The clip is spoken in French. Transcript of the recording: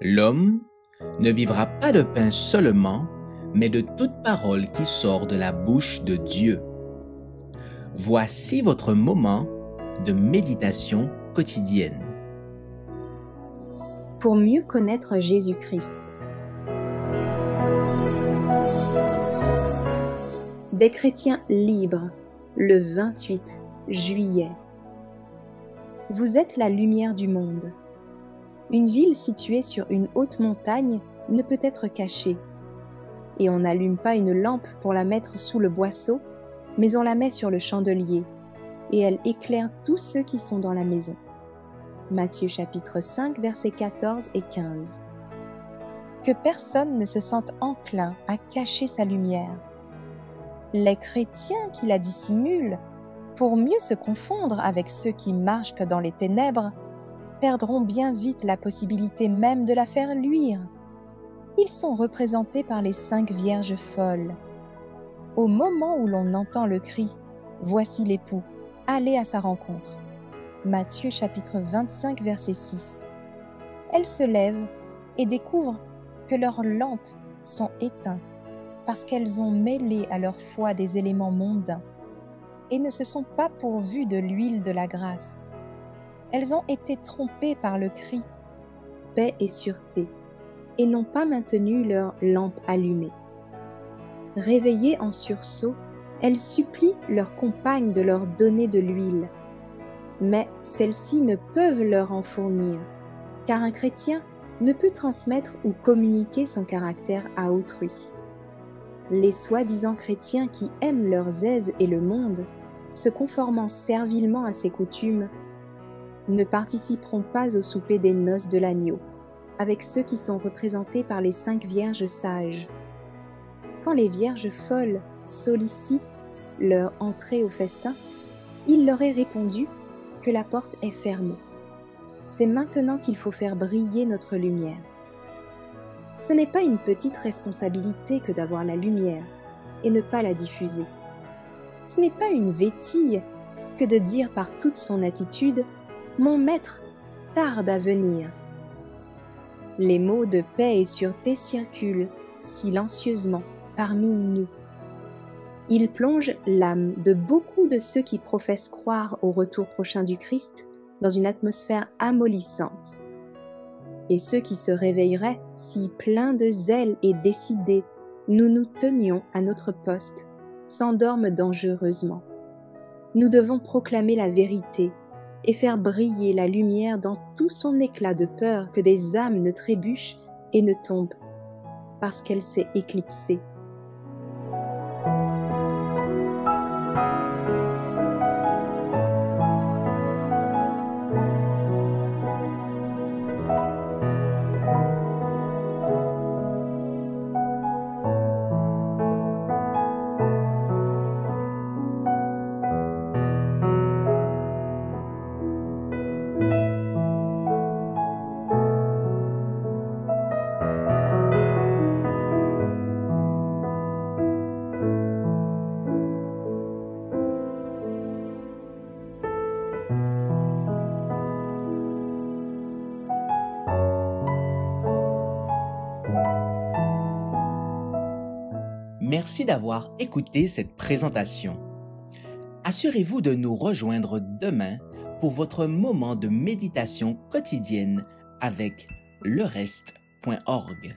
L'homme ne vivra pas de pain seulement, mais de toute parole qui sort de la bouche de Dieu. Voici votre moment de méditation quotidienne. Pour mieux connaître Jésus-Christ. Des chrétiens libres, le 28 juillet. Vous êtes la lumière du monde. Une ville située sur une haute montagne ne peut être cachée. Et on n'allume pas une lampe pour la mettre sous le boisseau, mais on la met sur le chandelier, et elle éclaire tous ceux qui sont dans la maison. Matthieu chapitre 5, versets 14 et 15. Que personne ne se sente enclin à cacher sa lumière. Les chrétiens qui la dissimulent, pour mieux se confondre avec ceux qui marchent dans les ténèbres, perdront bien vite la possibilité même de la faire luire. Ils sont représentés par les 5 vierges folles. Au moment où l'on entend le cri « Voici l'époux, allez à sa rencontre » Matthieu chapitre 25 verset 6. Elles se lèvent et découvrent que leurs lampes sont éteintes parce qu'elles ont mêlé à leur foi des éléments mondains et ne se sont pas pourvues de l'huile de la grâce. Elles ont été trompées par le cri « paix et sûreté » et n'ont pas maintenu leur lampe allumée. Réveillées en sursaut, elles supplient leurs compagnes de leur donner de l'huile. Mais celles-ci ne peuvent leur en fournir, car un chrétien ne peut transmettre ou communiquer son caractère à autrui. Les soi-disant chrétiens qui aiment leurs aises et le monde, se conformant servilement à ses coutumes, ne participeront pas au souper des noces de l'agneau, avec ceux qui sont représentés par les 5 vierges sages. Quand les vierges folles sollicitent leur entrée au festin, il leur est répondu que la porte est fermée. C'est maintenant qu'il faut faire briller notre lumière. Ce n'est pas une petite responsabilité que d'avoir la lumière et ne pas la diffuser. Ce n'est pas une vétille que de dire par toute son attitude « Mon maître tarde à venir ». Les mots de paix et sûreté circulent silencieusement parmi nous. Ils plongent l'âme de beaucoup de ceux qui professent croire au retour prochain du Christ dans une atmosphère amollissante. Et ceux qui se réveilleraient si pleins de zèle et décidés, nous nous tenions à notre poste, s'endorment dangereusement. Nous devons proclamer la vérité et faire briller la lumière dans tout son éclat de peur que des âmes ne trébuchent et ne tombent, parce qu'elle s'est éclipsée. Merci d'avoir écouté cette présentation. Assurez-vous de nous rejoindre demain pour votre moment de méditation quotidienne avec lereste.org.